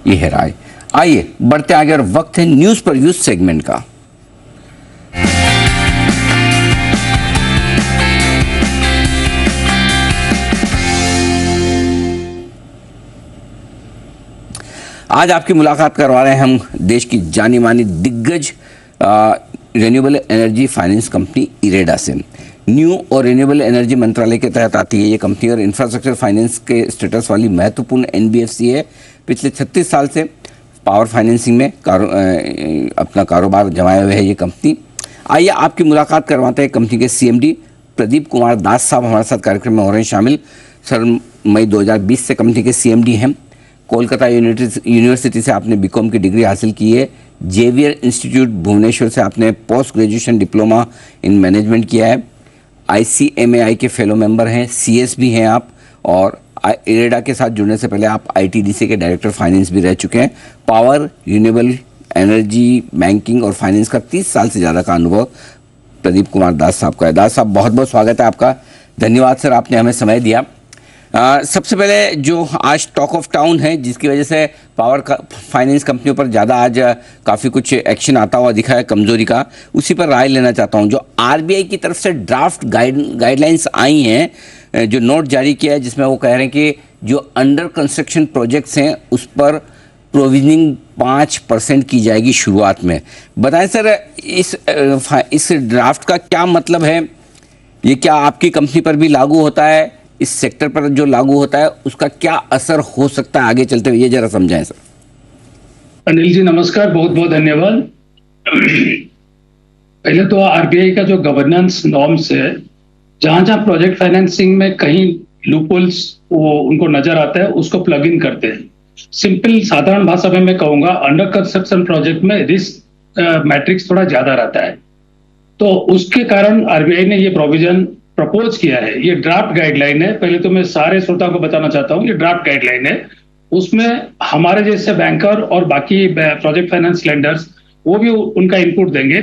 ये है राय। आइए बढ़ते आगे और वक्त है न्यूज पर व्यूज सेगमेंट का। आज आपकी मुलाकात करवा रहे हैं हम देश की जानी मानी दिग्गज renewable energy finance company IREDA से। न्यू और रिन्यूएबल एनर्जी मंत्रालय के तहत आती है ये कंपनी और इंफ्रास्ट्रक्चर फाइनेंस के स्टेटस वाली महत्वपूर्ण एनबीएफसी है। पिछले 36 साल से पावर फाइनेंसिंग में अपना कारोबार जमाए हुए है ये कंपनी। आइए आपकी मुलाकात करवाते हैं कंपनी के सीएमडी प्रदीप कुमार दास साहब हमारे साथ कार्यक्रम में हो रहे हैं शामिल। सर, मई 2020 से कंपनी के सीएमडी हैं। कोलकाता यूनिवर्सिटी से आपने बीकॉम की डिग्री हासिल की है। जेवियर इंस्टीट्यूट भुवनेश्वर से आपने post graduation diploma in management किया है। आईसीएमएआई के फेलो मेंबर हैं, सीएस भी हैं आप, और इरेडा के साथ जुड़ने से पहले आप आईटीडीसी के डायरेक्टर फाइनेंस भी रह चुके हैं। पावर, रिन्यूएबल एनर्जी, बैंकिंग और फाइनेंस का 30 साल से ज़्यादा का अनुभव प्रदीप कुमार दास साहब का है। दास साहब, बहुत बहुत स्वागत है आपका। धन्यवाद सर, आपने हमें समय दिया। सबसे पहले जो आज टॉक ऑफ टाउन है, जिसकी वजह से पावर फाइनेंस कंपनियों पर ज़्यादा आज काफ़ी कुछ एक्शन आता हुआ दिखा है कमजोरी का, उसी पर राय लेना चाहता हूं। जो आरबीआई की तरफ से ड्राफ्ट गाइडलाइंस आई हैं, जो नोट जारी किया है, जिसमें वो कह रहे हैं कि जो अंडर कंस्ट्रक्शन प्रोजेक्ट्स हैं उस पर प्रोविजनिंग 5% की जाएगी शुरुआत में। बताएं सर, इस ड्राफ्ट का क्या मतलब है? ये क्या आपकी कंपनी पर भी लागू होता है? इस सेक्टर पर जो लागू होता है उसका क्या असर हो सकता है आगे चलते हुए, ये जरा समझाएं सर। अनिल जी नमस्कार, बहुत बहुत धन्यवाद। पहले तो आरबीआई का जो गवर्नेंस नॉर्म्स है, जहां जहां प्रोजेक्ट फाइनेंसिंग में कहीं लूपहोल्स वो उनको नजर आता है, उसको प्लग इन करते हैं। सिंपल साधारण भाषा में मैं कहूंगा, अंडर कंस्ट्रक्शन प्रोजेक्ट में रिस्क मैट्रिक्स थोड़ा ज्यादा रहता है, तो उसके कारण आरबीआई ने ये प्रोविजन प्रपोज किया है। ये ड्राफ्ट गाइडलाइन है। पहले तो मैं सारे श्रोताओं को बताना चाहता हूँ, ये ड्राफ्ट गाइडलाइन है। उसमें हमारे जैसे बैंकर और बाकी प्रोजेक्ट फाइनेंस लेंडर्स वो भी उनका इनपुट देंगे,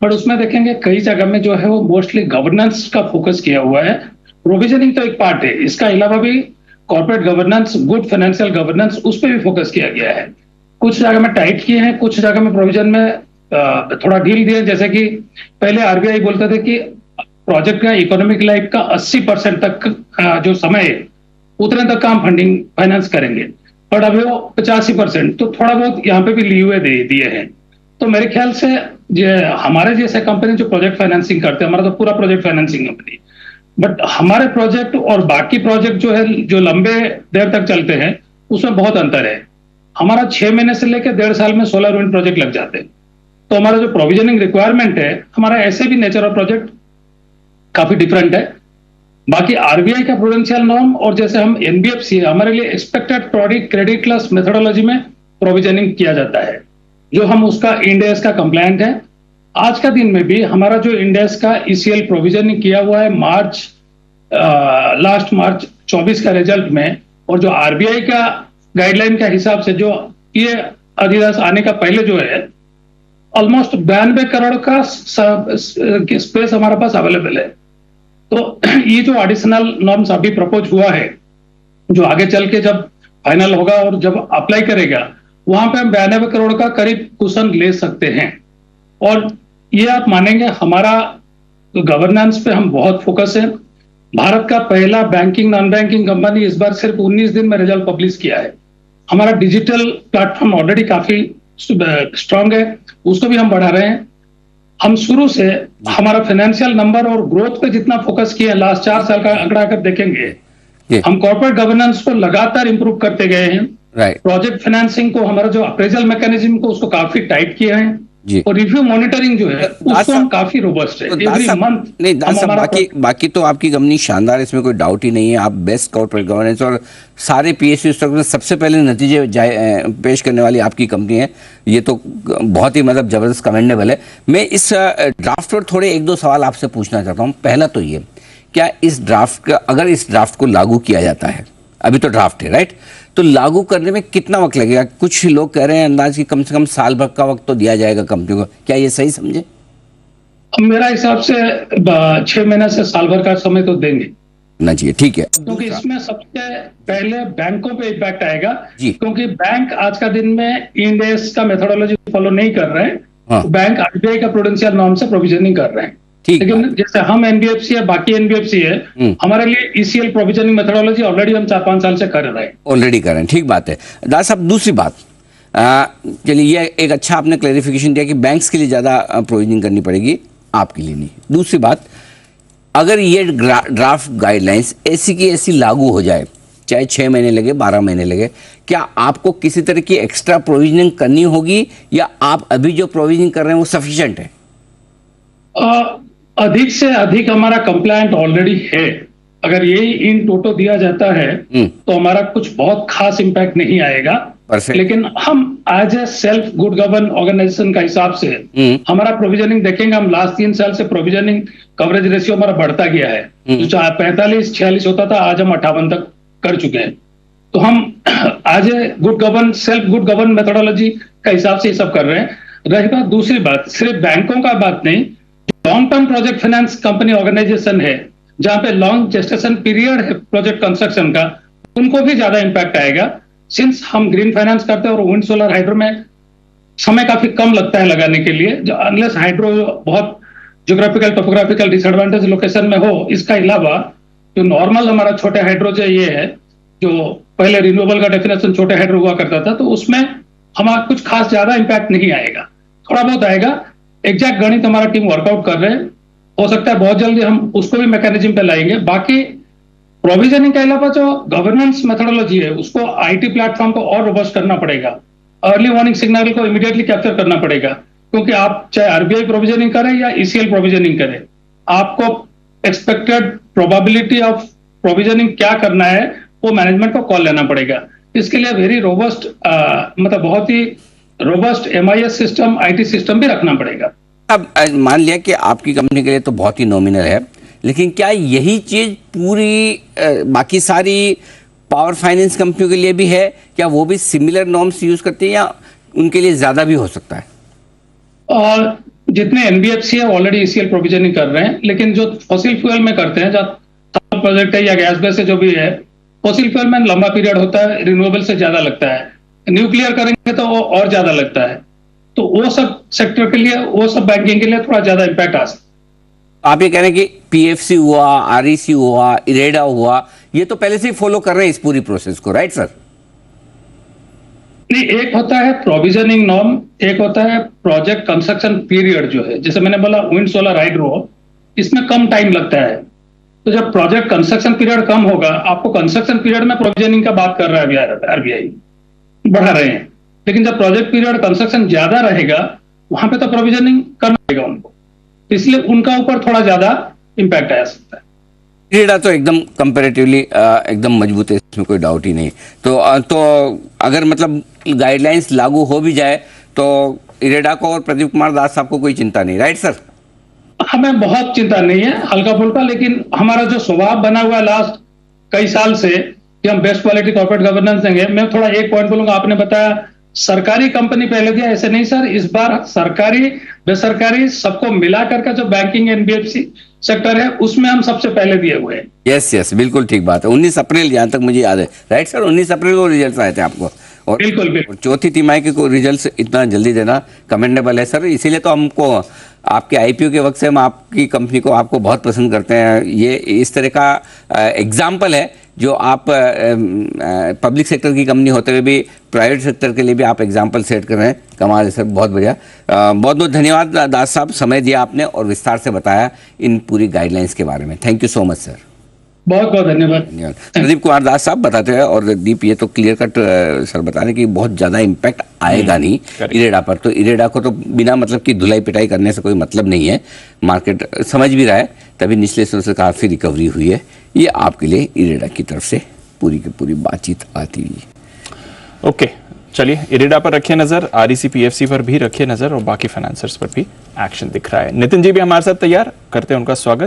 बट उसमें देखेंगे कई जगह में जो है वो मोस्टली गवर्नेंस का फोकस किया हुआ है। प्रोविजनिंग तो एक पार्ट है, इसका अलावा भी corporate governance, good financial governance, उस पर भी फोकस किया गया है। कुछ जगह में टाइट किए हैं, कुछ जगह में प्रोविजन में थोड़ा ढील दिए। जैसे कि पहले आरबीआई बोलता था कि प्रोजेक्ट का इकोनॉमिक लाइफ का 80% तक जो समय है उतने तक का हम फंडिंग फाइनेंस करेंगे, बट अभी वो 85%, तो थोड़ा बहुत यहाँ पे भी लीवे दे दिए हैं। तो मेरे ख्याल से हमारे जैसे कंपनी जो प्रोजेक्ट फाइनेंसिंग करते हैं, हमारा तो पूरा प्रोजेक्ट फाइनेंसिंग कंपनी, बट हमारे प्रोजेक्ट और बाकी प्रोजेक्ट जो है जो लंबे देर तक चलते हैं उसमें बहुत अंतर है। हमारा 6 महीने से लेकर 1.5 साल में सोलर विंड प्रोजेक्ट लग जाते हैं। तो हमारा जो प्रोविजनिंग रिक्वायरमेंट है, हमारा ऐसे भी नेचर ऑफ प्रोजेक्ट काफी डिफरेंट है। बाकी आरबीआई का प्रूडेंशियल नॉर्म और जैसे हम एनबीएफसी है, हमारे लिए एक्सपेक्टेड क्रेडिट क्लास मेथोडोलॉजी में प्रोविजनिंग किया जाता है, जो हम उसका इंड एस का कंप्लायंट है। आज का दिन में भी हमारा जो इंड एस का ईसीएल प्रोविजनिंग किया हुआ है लास्ट मार्च 24 का रिजल्ट में, और जो आरबीआई का गाइडलाइन का हिसाब से जो ये अधिरास आने का पहले जो है ऑलमोस्ट 92 करोड़ का स्पेस हमारे पास अवेलेबल है। तो ये जो एडिशनल नॉर्म्स अभी प्रपोज हुआ है, जो आगे चल के जब फाइनल होगा और जब अप्लाई करेगा, वहां पे हम 92 करोड़ का करीब कुशन ले सकते हैं। और ये आप मानेंगे, हमारा गवर्नेंस पे हम बहुत फोकस है। भारत का पहला बैंकिंग नॉन बैंकिंग कंपनी इस बार सिर्फ 19 दिन में रिजल्ट पब्लिश किया है। हमारा डिजिटल प्लेटफॉर्म ऑलरेडी काफी स्ट्रांग है, उसको भी हम बढ़ा रहे हैं। हम शुरू से हमारा फाइनेंशियल नंबर और ग्रोथ पे जितना फोकस किया, लास्ट 4 साल का आंकड़ा अगर देखेंगे, हम कॉर्पोरेट गवर्नेंस को लगातार इंप्रूव करते गए हैं। प्रोजेक्ट फाइनेंसिंग को, हमारा जो अप्रेजल मैकेनिज्म को, उसको काफी टाइट किया है। और रिव्यू मॉनिटरिंग जो है उसको हम काफी रोबस्ट है। एवरी मंथ नहीं दास साहब, बाकी तो आपकी कंपनी शानदार, इसमें कोई डाउट ही नहीं है। आप बेस्ट कॉर्पोरेट गवर्नेंस और सारे पीएसयू स्टॉक में सबसे पहले नतीजे पेश करने वाली आपकी कंपनी है। ये तो बहुत ही मतलब जबरदस्त कमेंडेबल है। मैं इस ड्राफ्ट पर थोड़े 1-2 सवाल आपसे पूछना चाहता हूँ। पहला तो ये, क्या इस ड्राफ्ट का, अगर इस ड्राफ्ट को लागू किया जाता है, अभी तो ड्राफ्ट है राइट, तो लागू करने में कितना वक्त लगेगा? कुछ लोग कह रहे हैं अंदाज कि कम से कम साल भर का वक्त तो दिया जाएगा कंपनी को, क्या ये सही समझे? मेरा हिसाब से 6 महीने से साल भर का समय तो देंगे। ना चाहिए, ठीक है। क्योंकि इसमें सबसे पहले बैंकों पे इम्पैक्ट आएगा, जी। क्योंकि बैंक आज का दिन में इंड एस का मेथोडोलॉजी फॉलो नहीं कर रहे हैं। हाँ। तो बैंक आरबीआई का प्रूडेंशियल नॉर्म से प्रोविजनिंग कर रहे हैं। ठीक लेकिन बात। जैसे हम एनबीएफसी है, बाकी एनबीएफसी है, हमारे लिए ईसीएल प्रोविजनिंग मेथोडोलॉजी ऑलरेडी हम 4-5 साल से कर रहे हैं। ऑलरेडी कर रहे हैं, ठीक बात है। दास साहब, दूसरी बात, चलिए ये एक अच्छा आपने क्लेरिफिकेशन दिया कि बैंक्स के लिए ज़्यादा प्रोविजनिंग करनी पड़ेगी, आपके लिए नहीं। दूसरी बात, अगर ये ड्राफ्ट गाइडलाइंस ऐसी की ऐसी लागू हो जाए, चाहे 6 महीने लगे, 12 महीने लगे, क्या आपको किसी तरह की एक्स्ट्रा प्रोविजनिंग करनी होगी, या आप अभी जो प्रोविजनिंग कर रहे हैं वो सफिशिएंट है? अधिक से अधिक हमारा कंप्लायंट ऑलरेडी है। अगर यही इन टोटो दिया जाता है तो हमारा कुछ बहुत खास इंपैक्ट नहीं आएगा। Perfect. लेकिन हम as a self good govern organisation का हिसाब से हमारा प्रोविजनिंग देखेंगे। हम लास्ट 3 साल से प्रोविजनिंग कवरेज रेशियो हमारा बढ़ता गया है। जो 45-46 होता था, आज हम 58 तक कर चुके हैं। तो हम as a good govern, self good govern methodology का हिसाब से ये सब कर रहे हैं। रही बात दूसरी बात, सिर्फ बैंकों का बात नहीं, long term project finance company organisation है, जहां पे लॉन्ग जेस्टेशन पीरियड है प्रोजेक्ट कंस्ट्रक्शन का, उनको भी ज्यादा इंपैक्ट आएगा। सिंस हम ग्रीन फाइनेंस करते हैं और विंड सोलर हाइड्रो में समय काफी कम लगता है लगाने के लिए, जो अनलेस हाइड्रो बहुत ज्योग्राफिकल टोपोग्राफिकल डिसएडवांटेज लोकेशन में हो। इसका अलावा जो नॉर्मल हमारा छोटे हाइड्रो जो ये है, जो पहले रिन्यूएबल का डेफिनेशन छोटे हाइड्रो हुआ करता था, तो उसमें हमारा कुछ खास ज्यादा इंपैक्ट नहीं आएगा, थोड़ा बहुत आएगा। एग्जैक्ट गणित हमारा टीम वर्कआउट कर रहे हैं, हो सकता है बहुत जल्दी हम उसको भी मैकेनिज्म पे लाएंगे। बाकी प्रोविजनिंग के अलावा जो गवर्नेंस मेथोडोलॉजी है, उसको आईटी प्लेटफॉर्म को और रोबस्ट करना पड़ेगा। अर्ली वार्निंग सिग्नल को इमीडिएटली कैप्चर करना पड़ेगा, क्योंकि आप चाहे आरबीआई प्रोविजनिंग करें या ईसीएल प्रोविजनिंग करें, आपको एक्सपेक्टेड प्रोबेबिलिटी ऑफ प्रोविजनिंग क्या करना है वो मैनेजमेंट को कॉल लेना पड़ेगा। इसके लिए वेरी रोबस्ट, मतलब बहुत ही robust MIS system, IT system भी रखना पड़ेगा। अब मान लिया कि आपकी कंपनी के लिए तो बहुत ही नॉमिनल है, लेकिन क्या यही चीज पूरी बाकी सारी पावर फाइनेंस कंपनियों के लिए भी है? क्या वो भी सिमिलर नॉर्म्स यूज करती है, या उनके लिए ज्यादा भी हो सकता है? और जितने एनबीएफसी है ऑलरेडी ईसीएल प्रोविजनिंग कर रहे हैं, लेकिन जो फॉसिल फ्यूल में करते हैं, जब प्रोजेक्ट है या गैस बेस से जो भी है, फॉसिल फ्यूल में लंबा पीरियड होता है, रिन्यूएबल से ज्यादा लगता है। न्यूक्लियर करेंगे तो वो और ज्यादा लगता है। तो वो सब सेक्टर के लिए, वो सब बैंकिंग के लिए थोड़ा ज्यादा इंपैक्ट आ सकता है। आप ये कह रहे हैं कि पीएफसी हुआ, आरईसी हुआ, इरेडा हुआ, ये तो पहले से ही फॉलो कर रहे हैं इस पूरी प्रोसेस को, राइट सर? नहीं, एक होता है प्रोविजनिंग नॉर्म, एक होता है प्रोजेक्ट कंस्ट्रक्शन पीरियड जो है। जैसे मैंने बोला विंड सोलर हाइड्रो, इसमें कम टाइम लगता है। तो जब प्रोजेक्ट कंस्ट्रक्शन पीरियड कम होगा, आपको कंस्ट्रक्शन पीरियड में प्रोविजनिंग का बात कर रहा है आरबीआई, बढ़ा रहे हैं। लेकिन जब प्रोजेक्ट पीरियड कंस्ट्रक्शन ज्यादा रहेगा, वहां पे तो प्रोविजनिंग करना पड़ेगा उनको, इसलिए उनका ऊपर थोड़ा ज्यादा इंपैक्ट आ सकता है। इरेडा तो एकदम कंपैरेटिवली एकदम मजबूत है, इसमें कोई डाउट ही नहीं। तो अगर मतलब गाइडलाइंस लागू हो भी जाए तो इरेडा को और प्रदीप कुमार दास साहब को कोई चिंता नहीं, राइट सर? हमें बहुत चिंता नहीं है, हल्का फुल्का। लेकिन हमारा जो स्वभाव बना हुआ है लास्ट कई साल से कि हम बेस्ट क्वालिटी कॉर्पोरेट गवर्नेंस देंगे। मैं थोड़ा एक पॉइंट बोलूंगा, आपने बताया सरकारी कंपनी पहले दिया, ऐसे नहीं सर। इस बार सरकारी बेसरकारी सबको मिला करके जो बैंकिंग एनबीएफसी सेक्टर है, उसमें हम सबसे पहले दिए हुए हैं। यस, बिल्कुल ठीक बात है। 19 अप्रैल जहाँ तक मुझे याद है, राइट सर? 19 अप्रैल को रिजल्ट आए थे आपको, और बिल्कुल। चौथी तिमाही के को रिजल्ट इतना जल्दी देना कमेंडेबल है सर। इसीलिए तो हमको आपके आईपीओ के वक्त से हम आपकी कंपनी को आपको बहुत पसंद करते हैं। ये इस तरह का एग्जाम्पल है जो आप पब्लिक सेक्टर की कंपनी होते हुए भी प्राइवेट सेक्टर के लिए भी आप एग्जाम्पल सेट कर रहे हैं। कमाल है सर, बहुत बढ़िया। बहुत बहुत धन्यवाद दास साहब, समय दिया आपने और विस्तार से बताया इन पूरी गाइडलाइंस के बारे में। Thank you so much sir. बहुत बहुत धन्यवाद। प्रदीप कुमार दास साहब बताते हैं, और दीप ये तो क्लियर कट सर बता रहे कि बहुत ज़्यादा इम्पैक्ट आएगा नहीं इरेडा पर। तो इरेडा को तो बिना मतलब की धुलाई पिटाई करने से कोई मतलब नहीं है, मार्केट समझ भी रहा है, तभी निचले स्तर से काफ़ी रिकवरी हुई है। ये आपके लिए इरेडा की तरफ से पूरी की पूरी बातचीत आती हुई। ओके, चलिए इरेडा पर रखिए नजर, आरईसी पीएफसी पर भी रखिए नजर, और बाकी फाइनेंसर्स पर भी एक्शन दिख रहा है। नितिन जी भी हमारे साथ तैयार, करते हैं उनका स्वागत।